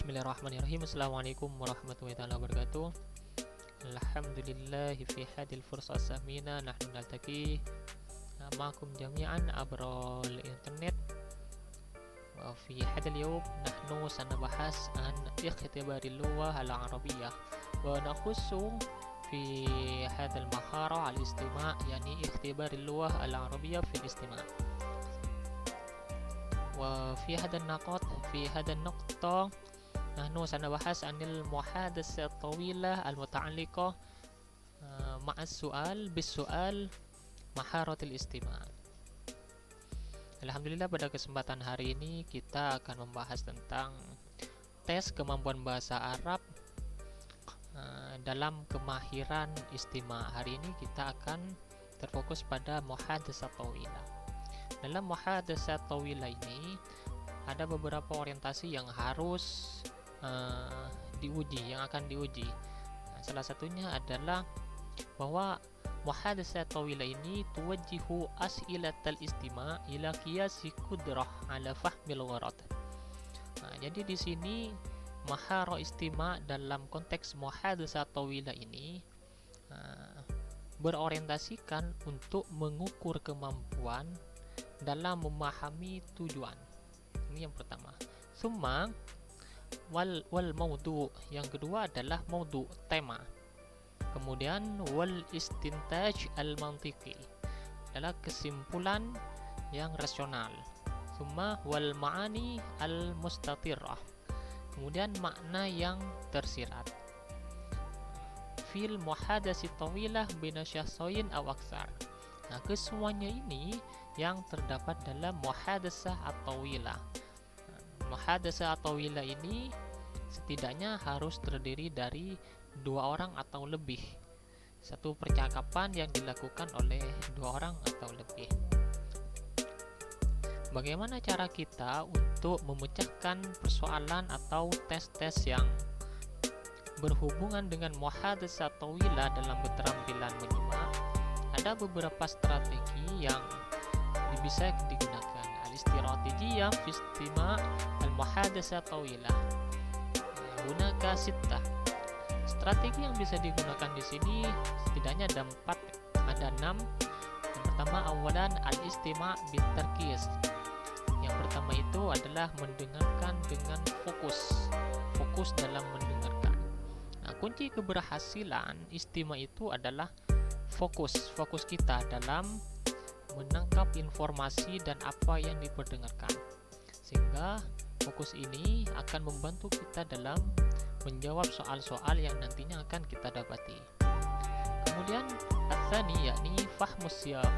Bismillahirrahmanirrahim. Assalamualaikum warahmatullahi wabarakatuh. Alhamdulillah fi hadil fursah samina nahnu naltaqi ma'akum jami'an abra al-internet. Wa fi hadal yawm nahnu sanabahas an ikhtibaril lughah al-arabiyyah wa nakhussu fi hadal mahara al-istima' yani ikhtibaril lughah al-arabiyyah fil istima'. وفي هذا النقاط في هذا النقطة نحن سنبحث عن المحادثة الطويلة المتعلقة مع السؤال بالسؤال مهارة الاستماع. Alhamdulillah, pada kesempatan hari ini kita akan membahas tentang tes kemampuan bahasa Arab dalam kemahiran istima'. Hari ini kita akan terfokus pada muhadatsah tawilah. Dalam muhadatsah tawilah ini ada beberapa orientasi yang harus diuji, yang akan diuji. Salah satunya adalah bahwa muhadatsah tawilah ini tuwajjihu as'ilatal istima' ila qiyasi qudrah ala fahmil gharad. Jadi di sini maharah istima' dalam konteks muhadatsah tawilah ini berorientasikan untuk mengukur kemampuan dalam memahami tujuan. Ini yang pertama. Summa wal maudu, yang kedua adalah maudu, tema. Kemudian wal istintaj al mantiqi, adalah kesimpulan yang rasional. Summa wal ma'ani al mustatirah, kemudian makna yang tersirat. Fil muhadasi tawilah bina syakhsain aw aktsar. Kesemuanya ini yang terdapat dalam muhadatsah at-tawilah. Muhadatsah at-tawilah ini setidaknya harus terdiri dari dua orang atau lebih. Satu percakapan yang dilakukan oleh dua orang atau lebih. Bagaimana cara kita untuk memecahkan persoalan atau tes-tes yang berhubungan dengan muhadatsah at-tawilah dalam keterampilan menyimak? Ada beberapa strategi yang bisa digunakan. Al-istiratijiyah fi istima' al-muhadatsah tawilah. Hunaka sittah. Strategi yang bisa digunakan di sini setidaknya ada 4, ada 6. Yang pertama, awalan al-istima' bitarkis. Yang pertama itu adalah mendengarkan dengan fokus dalam mendengarkan. Kunci keberhasilan istima' itu adalah fokus kita dalam menangkap informasi dan apa yang diperdengarkan, sehingga fokus ini akan membantu kita dalam menjawab soal-soal yang nantinya akan kita dapati. Kemudian ats-tsani yakni fahmus siyaq.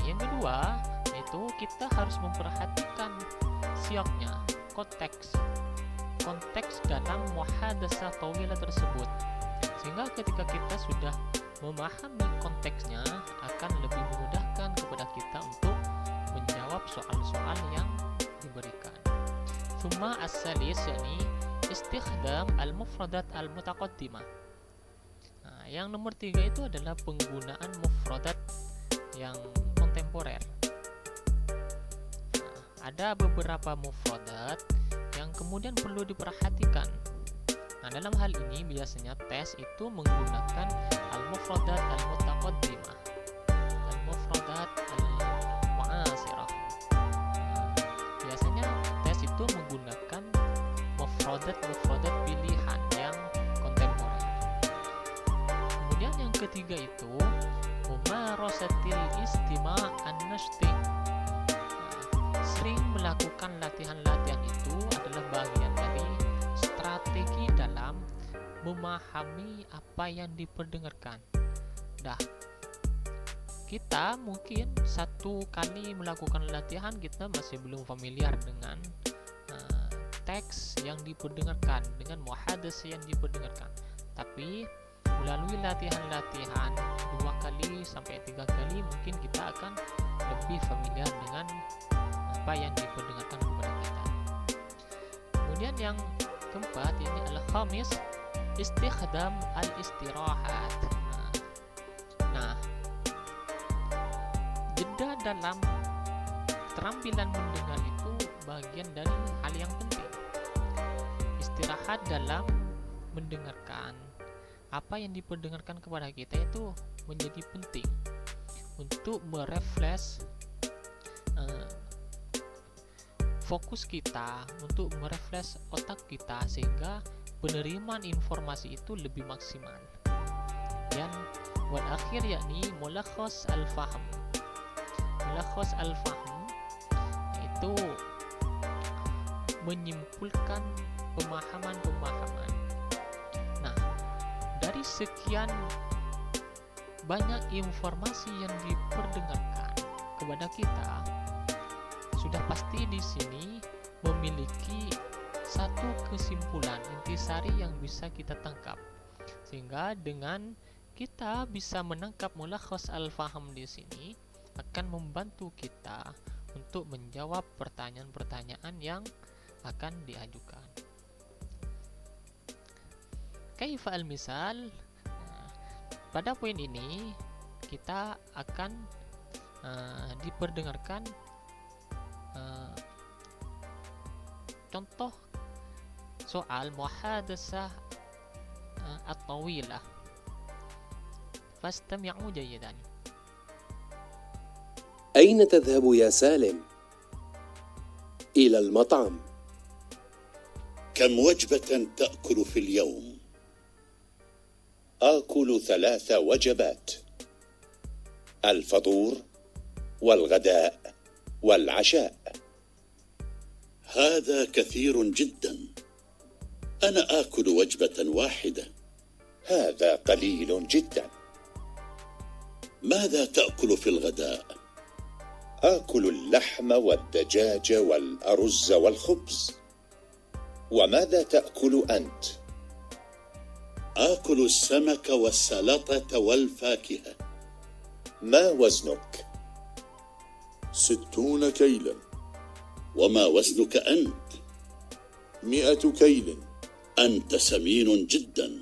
Yang kedua yaitu kita harus memperhatikan siyaqnya, konteks dalam muhadatsah tawilah tersebut, sehingga ketika kita sudah memahami konteksnya akan lebih memudahkan kepada kita untuk menjawab soal-soal yang diberikan. Summa as-salis yakni istikhdam al-mufradat al-mutaqaddimah. Yang nomor 3 itu adalah penggunaan mufradat yang kontemporer. Ada beberapa mufradat yang kemudian perlu diperhatikan. Dalam hal ini biasanya tes itu menggunakan al-mufradat al-mutaqaddimah, al-mufradat al-mu'asirah. Biasanya tes itu menggunakan mufradat pilihan yang kontemporer. Kemudian yang ketiga itu mumarasatil istima' an-nashti. Sering melakukan latihan-latihan itu adalah bagian dari strategi dalam memahami apa yang diperdengarkan. Kita mungkin satu kali melakukan latihan kita masih belum familiar dengan teks yang diperdengarkan, dengan muhadatsah yang diperdengarkan. Tapi melalui latihan-latihan 2 kali sampai 3 kali mungkin kita akan lebih familiar dengan apa yang diperdengarkan kepada kita. Kemudian yang keempat ini al-khamis istikhdam al-istirahat. Jeda dalam keterampilan mendengar itu bagian dari hal yang penting. istirahat dalam mendengarkan. Apa yang diperdengarkan kepada kita itu menjadi penting untuk merefresh fokus kita, untuk merefresh otak kita, sehingga penerimaan informasi itu lebih maksimal. Dan wal akhir yakni mulakhas al-fahm. Mulakhas al-fahm itu menyimpulkan pemahaman-pemahaman. Nah, dari sekian banyak informasi yang diperdengarkan kepada kita, sudah pasti di sini memiliki satu kesimpulan intisari yang bisa kita tangkap, sehingga dengan kita bisa menangkap mulakhas al-faham di sini akan membantu kita untuk menjawab pertanyaan-pertanyaan yang akan diajukan. Kaifa al-misal? Pada poin ini kita akan diperdengarkan contoh soal muhadasah at-tawilah. Fastami'u jayidan. أين تذهب يا سالم؟ إلى المطعم. كم وجبة تأكل في اليوم؟ آكل 3 وجبات: الفطور والغداء والعشاء. هذا كثير جدا، أنا آكل وجبة واحدة. هذا قليل جدا. ماذا تأكل في الغداء؟ آكل اللحم والدجاج والأرز والخبز. وماذا تأكل أنت؟ آكل السمك والسلطة والفاكهة. ما وزنك؟ 60 كيلا. وما وزنك أنت؟ 100 كيل. أنت سمين جدا.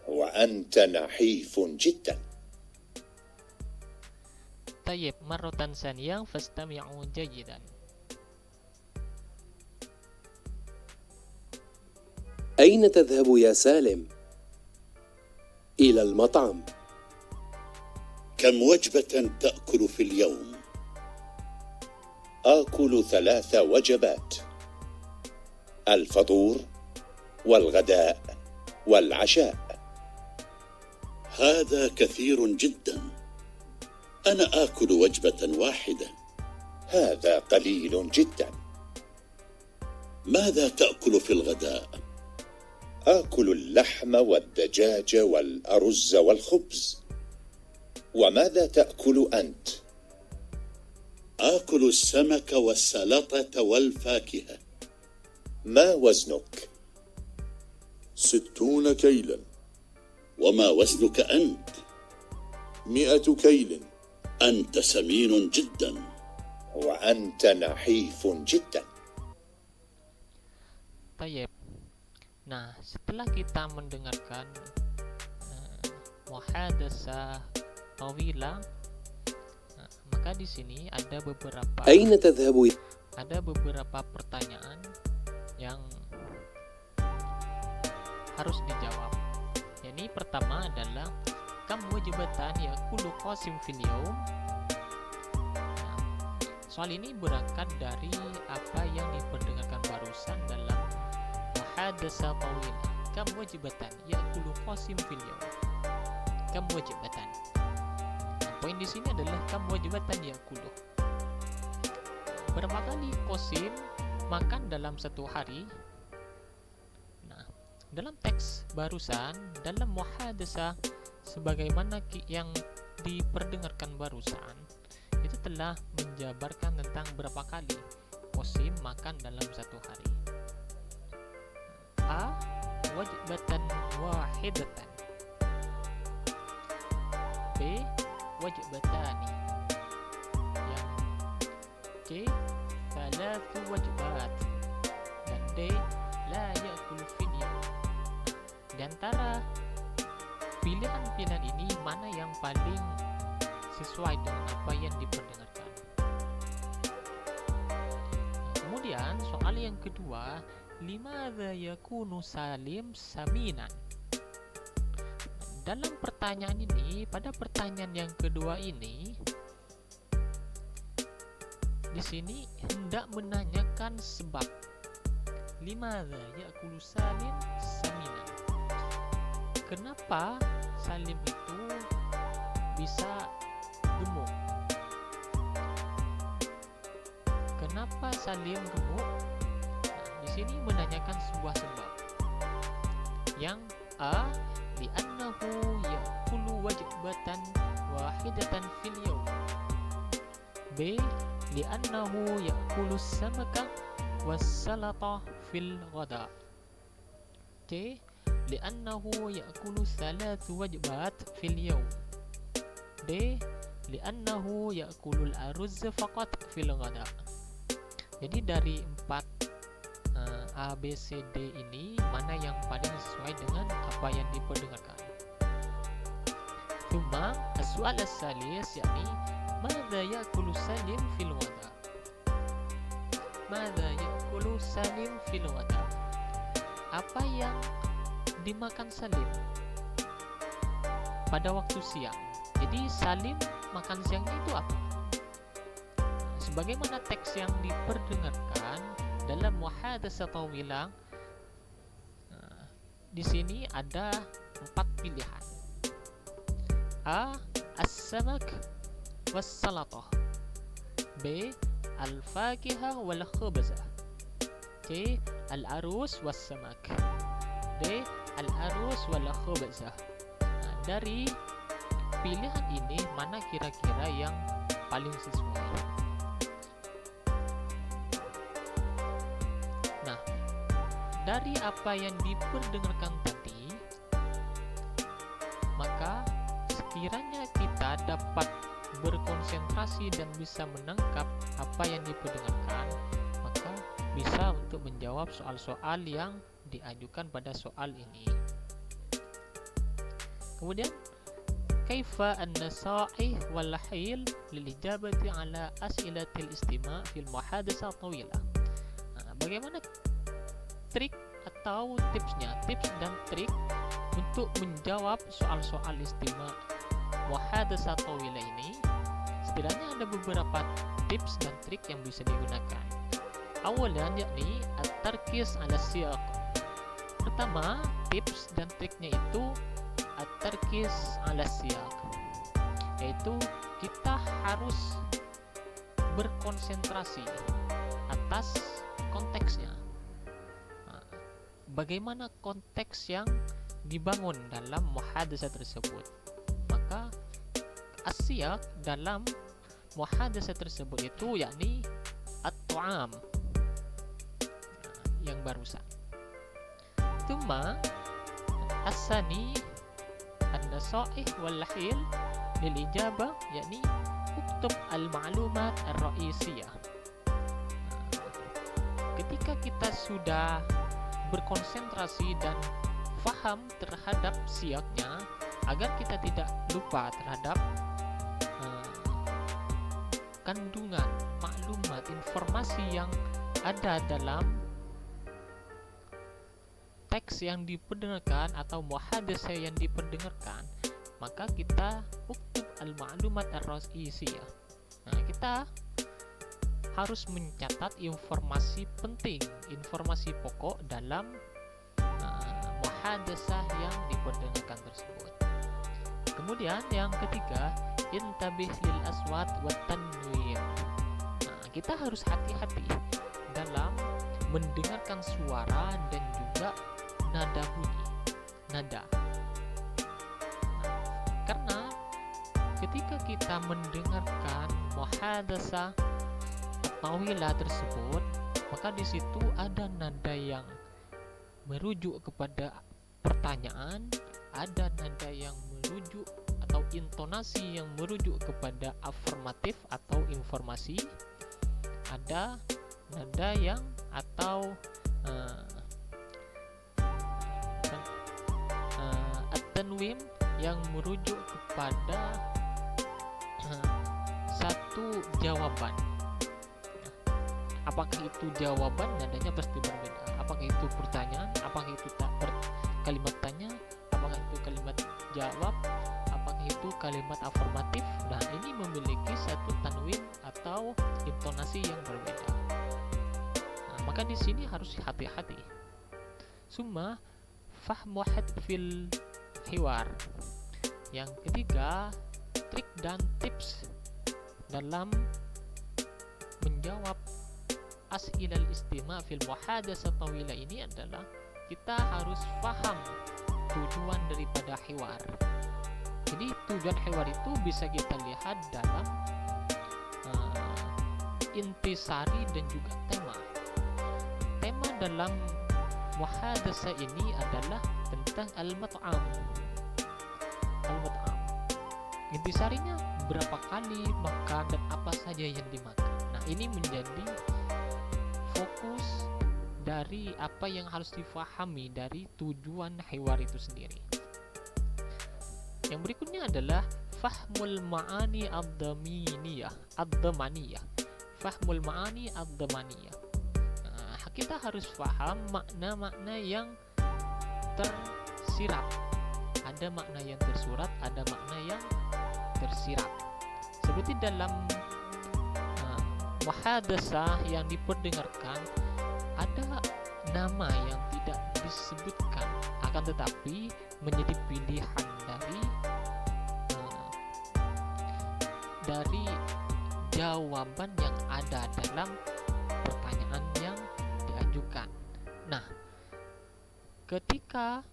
وأنت نحيف جدا. Tayyib, marratan saniyah fastami'u jayidan. أين تذهب يا سالم؟ إلى المطعم. كم وجبة تأكل في اليوم؟ آكل 3 وجبات: الفطور والغداء والعشاء. هذا كثير جدا، أنا آكل وجبة واحدة. هذا قليل جدا. ماذا تأكل في الغداء؟ آكل اللحم والدجاج والأرز والخبز. وماذا تأكل أنت؟ آكل السمك والسلطة والفاكهة. ما وزنك؟ 60 كيلا. وما وزنك أنت؟ 100 كيل. أنت سمين جدا. وأنت نحيف جدا. Tayyib. Nah, setelah kita mendengarkan muhadasah tawilah, maka di sini ada beberapa أين تذهب؟ pertanyaan yang harus dijawab. Ini pertama adalah kam wajibatan yakulu qasim fil yaum. Soal ini berangkat dari apa yang diperdengarkan barusan dalam muhadasah tawilah. Kam wajibatan yakulu qasim fil yaum. Kam wajibatan. Poin di sini adalah kam wajibatan yakulu. Berapa kali qasim makan dalam satu hari? Nah, dalam teks barusan, dalam muhadasah sebagaimana yang diperdengarkan barusan, itu telah menjabarkan tentang berapa kali qasim makan dalam satu hari. A. Wajibatan wahidatan. B. Wajibatani. Yang C. Thalathu wajibat. Dan D. La yakulu fil yaum. Di antara pilihan-pilihan ini, mana yang paling sesuai dengan apa yang diperdengarkan? Kemudian soal yang kedua, limadza yakunu Salim saminan. Dalam pertanyaan ini, pada pertanyaan yang kedua ini, di sini hendak menanyakan sebab. Limadza yakulu Salim saminan. Kenapa Salim itu bisa gemuk? Kenapa Salim gemuk? Di sini menanyakan sebuah sebab. Yang A, li'annahu ya'kulu wajbatan wahidatan fil yawm. B, li'annahu ya'kulu samaka wassalata fil ghada. C, li'annahu ya'kulu thalathu wajbat fil yawm. D, li'annahu ya'kulu al-aruz faqat fil ghada. Jadi dari 4 A, B, C, D ini mana yang paling sesuai dengan apa yang diperdengarkan? Thumma as-su'al as-salis, yakni madza ya'kulu Salim fil ghada? Madza ya'kulu Salim fil ghada? Apa yang dimakan Salim pada waktu siang? Jadi Salim makan siangnya itu apa? Sebagaimana teks yang diperdengarkan dalam muhadatsah tawilah, di sini ada 4 pilihan. A, as-samak was-salatah. B, al-fakihah wal khubzah. C, al-arus was-samak. D, al-arus wal khubzah. Dari pilihan ini mana kira-kira yang paling sesuai? Dari apa yang diperdengarkan tadi, maka sekiranya kita dapat berkonsentrasi dan bisa menangkap apa yang diperdengarkan, maka bisa untuk menjawab soal-soal yang diajukan pada soal ini. Kemudian, kaifa an-nasaih wal hil lil ijabati ala as'ilatil istima' fil muhadatsah tawilah. Bagaimana trik atau tipsnya, tips dan trik untuk menjawab soal-soal istima' muhadatsah tawilah ini? Setidaknya ada beberapa tips dan trik yang bisa digunakan. Awalan, yakni at-tarkis ala siyaq. Pertama, tips dan triknya itu at-tarkis ala siyaq, yaitu kita harus berkonsentrasi atas konteksnya. Bagaimana konteks yang dibangun dalam muhadatsah tersebut? Maka as-siyaq dalam muhadatsah tersebut itu yakni at-ta'am yang barusan. Thumma as-sani an-nasaih wal hil lil ijabah, yakni uktub al-ma'lumat ar-ra'isiyah. Ketika kita sudah berkonsentrasi dan faham terhadap siyaknya, agar kita tidak lupa terhadap kandungan maklumat informasi yang ada dalam teks yang diperdengarkan atau muhadatsah yang diperdengarkan, maka kita uktub al-ma'lumat ar-ra'isiyah. Kita harus mencatat informasi penting, informasi pokok dalam muhadatsah yang diperdengarkan tersebut. Kemudian yang ketiga, intabih lil aswat wat tanwin. Kita harus hati-hati dalam mendengarkan suara dan juga nada bunyi, nada. Karena ketika kita mendengarkan muhadatsah tawilah tersebut, maka di situ ada nada yang merujuk kepada pertanyaan, ada nada yang merujuk atau intonasi yang merujuk kepada afirmatif atau informasi, ada nada yang atau at-tanwin yang merujuk kepada satu jawaban. Apakah itu jawaban, nadanya pasti berbeda. apakah itu pertanyaan, apakah itu kalimat tanya, apakah itu kalimat jawab, apakah itu kalimat afirmatif. Nah, ini memiliki satu tanwin atau intonasi yang berbeda. Nah, maka di sini harus hati-hati. Summa fahmu hadfil hiwar. Yang ketiga, trik dan tips dalam menjawab as'ilal istima' fil muhadasah tawila ini adalah kita harus paham tujuan daripada hiwar. Jadi tujuan hiwar itu bisa kita lihat dalam intisari dan juga tema. Tema dalam muhadasah ini adalah tentang al-mat'am. Al-mat'am. Intisarinya berapa kali makan dan apa saja yang dimakan. Nah, ini menjadi fokus dari apa yang harus difahami dari tujuan hiwar itu sendiri. Yang berikutnya adalah fahmul ma'ani ad-damaniyah. Fahmul ma'ani ad-damaniyah. Nah, kita harus paham makna-makna yang tersirat. Ada makna yang tersurat, ada makna yang tersirat. Seperti dalam muhadasah yang diperdengarkan, ada nama yang tidak disebutkan, akan tetapi menjadi pilihan dari jawaban yang ada dalam pertanyaan yang diajukan. Nah, ketika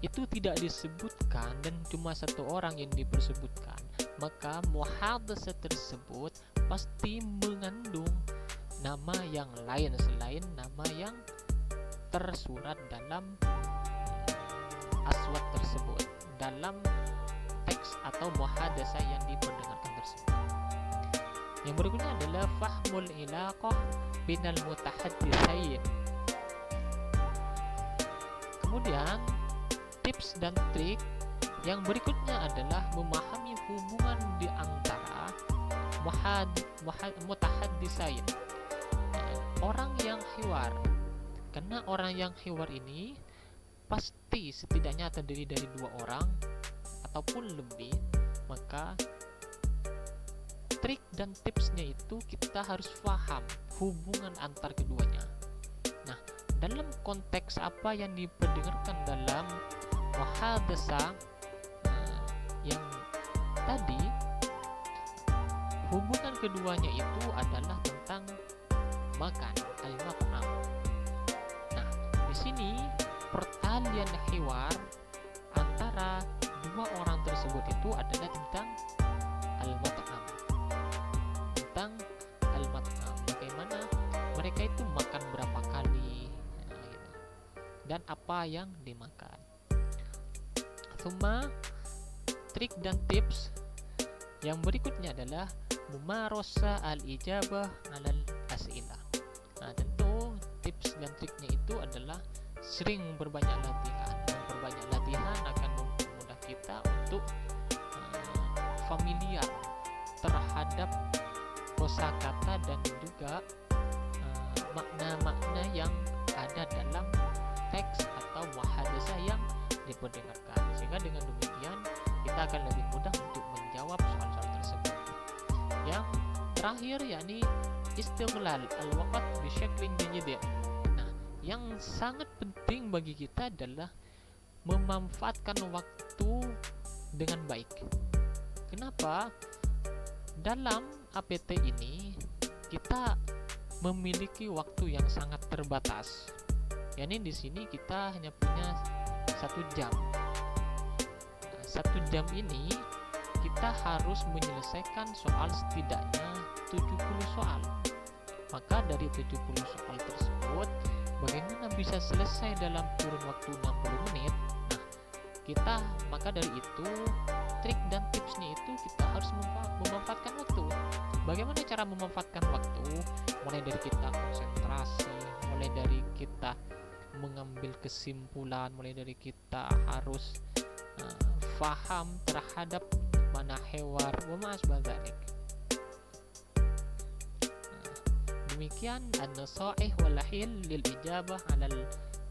itu tidak disebutkan dan cuma satu orang yang dipersebutkan, maka muhadasah tersebut pasti mengandung nama yang lain selain nama yang tersurat dalam aswat tersebut, dalam teks atau muhadasah yang diperdengarkan tersebut. Yang berikutnya adalah fahmul ilaqah binal mutahadditsain. Kemudian tips dan trik yang berikutnya adalah memahami hubungan di antara mutahadditsain, orang yang hiwar. Karena orang yang hiwar ini pasti setidaknya terdiri dari 2 orang ataupun lebih, maka trik dan tipsnya itu kita harus paham hubungan antar keduanya. Nah, dalam konteks apa yang diperdengarkan dalam muhadasah yang tadi, hubungan keduanya itu adalah tentang makan, al-mat'am. Nah, di sini pertalian hiwar antara 2 orang tersebut itu adalah tentang al-mat'am. Tentang al-mat'am, bagaimana mereka itu makan berapa kali, gitu. Dan apa yang dimakan. Summa trik dan tips yang berikutnya adalah mumarasa al-ijabah alal as'ilah. Nah, tentu tips dan triknya itu adalah sering berbanyak latihan. Berbanyak latihan akan mempermudah kita untuk familiar terhadap kosakata dan juga makna-makna yang ada dalam teks atau muhadasah yang diperdengarkan, sehingga dengan demikian kita akan lebih mudah untuk menjawab soal-soal tersebut. Yang terakhir yakni istighlal al-waqt bi syaklin jayyid. Nah, yang sangat penting bagi kita adalah memanfaatkan waktu dengan baik. Kenapa? Dalam APT ini kita memiliki waktu yang sangat terbatas. Yani di sini kita hanya punya 1 jam. Nah, 1 jam ini kita harus menyelesaikan soal setidaknya 70 soal. Maka dari 70 soal tersebut, bagaimana bisa selesai dalam kurun waktu 60 menit? Nah, maka dari itu trik dan tipsnya itu kita harus memanfaatkan waktu. Bagaimana cara memanfaatkan waktu? Mulai dari kita konsentrasi, mulai dari kita mengambil kesimpulan, mulai dari kita harus faham terhadap mana hiwar wa ma asbah dzalik. Di demikian an-nasaih wal hil lil ijabah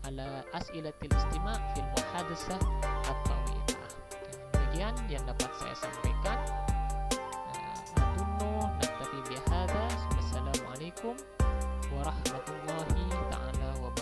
ala as'ilatil istima' fil muhadasah at-tawilah. Demikian yang dapat saya sampaikan. Adunnu naktafi bihadza. Wassalamualaikum warahmatullahi taala wabarakatuh.